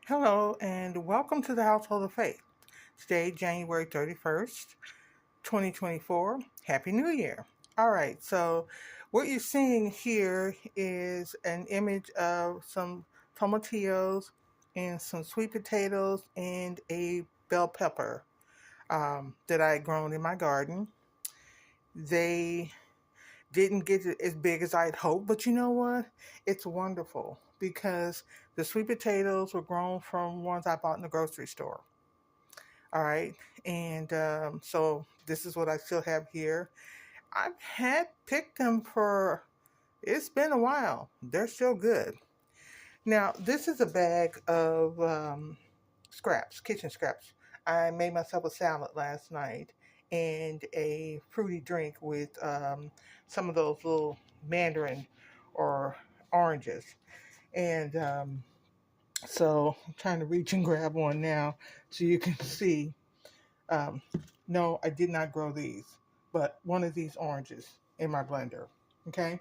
Hello, and welcome to the Household of Faith. Today, January 31st, 2024. Happy New Year. All right, so what you're seeing here is an image of some tomatillos and some sweet potatoes and a bell pepper that I had grown in my garden. They didn't get as big as I'd hoped, but you know what? It's wonderful because the sweet potatoes were grown from ones I bought in the grocery store. All right. And so this is what I still have here. I've had picked them for, it's been a while. They're still good. Now, this is a bag of scraps, kitchen scraps. I made myself a salad last night and a fruity drink with some of those little mandarin or oranges. And so I'm trying to reach and grab one now so you can see. Um, no, I did not grow these, but one of these oranges in my blender. Okay.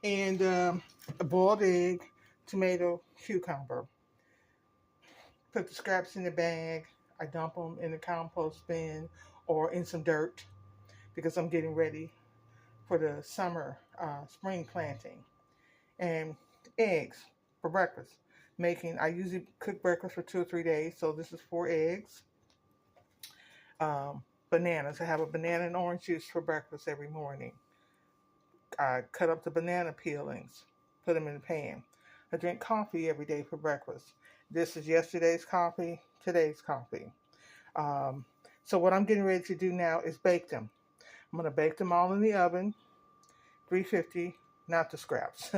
And a boiled egg, tomato, cucumber. Put the scraps in the bag. I dump them in the compost bin or in some dirt because I'm getting ready for the summer, spring planting. And eggs for breakfast. I usually cook breakfast for 2 or 3 days, so this is 4 eggs. Bananas. I have a banana and orange juice for breakfast every morning. I cut up the banana peelings, put them in the pan. I drink coffee every day for breakfast. This is yesterday's coffee, today's coffee. Um, so what I'm getting ready to do now is bake them. I'm going to bake them all in the oven, 350, not the scraps,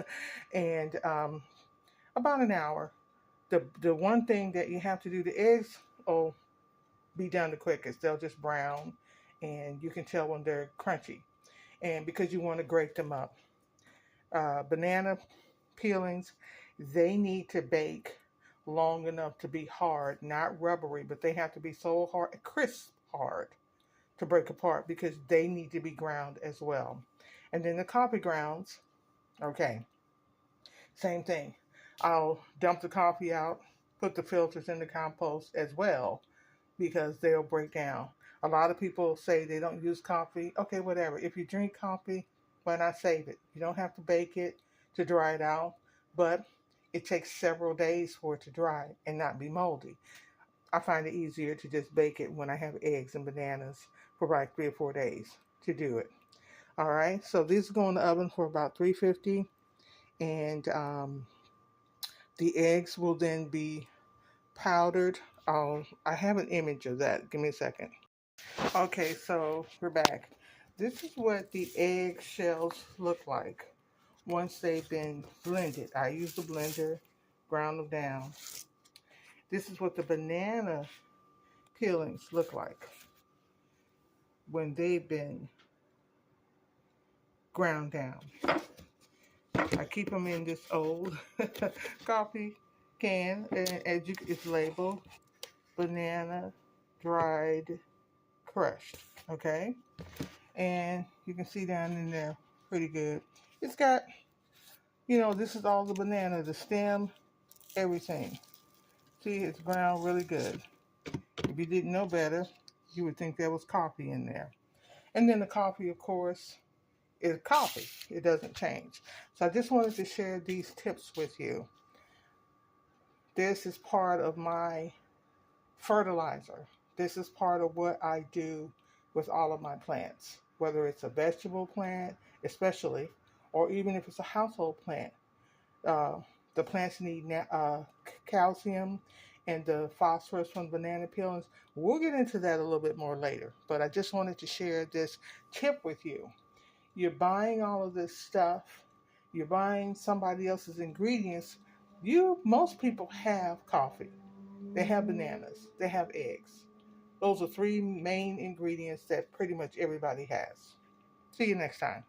and about an hour. The one thing that you have to do, the eggs, oh, be done the quickest. They'll just brown, and you can tell when they're crunchy. And because you want to grate them up, banana peelings, they need to bake long enough to be hard, not rubbery, but they have to be so hard, crisp hard to break apart because they need to be ground as well. And then the coffee grounds, okay, same thing. I'll dump the coffee out, put the filters in the compost as well because they'll break down. A lot of people say they don't use coffee. Okay, whatever. If you drink coffee, why not save it? You don't have to bake it to dry it out, but it takes several days for it to dry and not be moldy. I find it easier to just bake it when I have eggs and bananas for like 3 or 4 days to do it. All right, so these go in the oven for about 350, and the eggs will then be powdered. I have an image of that. Give me a second. Okay, so we're back. This is what the egg shells look like once they've been blended. I use the blender, ground them down. This is what the banana peelings look like when they've been ground down. I keep them in this old coffee can, and it's labeled banana dried crushed. Okay, and you can see down in there pretty good. It's got, this is all the banana, the stem, everything. See, it's ground really good. If you didn't know better, you would think there was coffee in there. And then the coffee, of course, is coffee. It doesn't change. So I just wanted to share these tips with you. This is part of my fertilizer. This is part of what I do with all of my plants, whether it's a vegetable plant, especially, or even if it's a household plant. Uh, the plants need calcium and the phosphorus from banana peelings. We'll get into that a little bit more later, but I just wanted to share this tip with you. You're buying all of this stuff, you're buying somebody else's ingredients. Most people have coffee, they have bananas, they have eggs. Those are three main ingredients that pretty much everybody has. See you next time.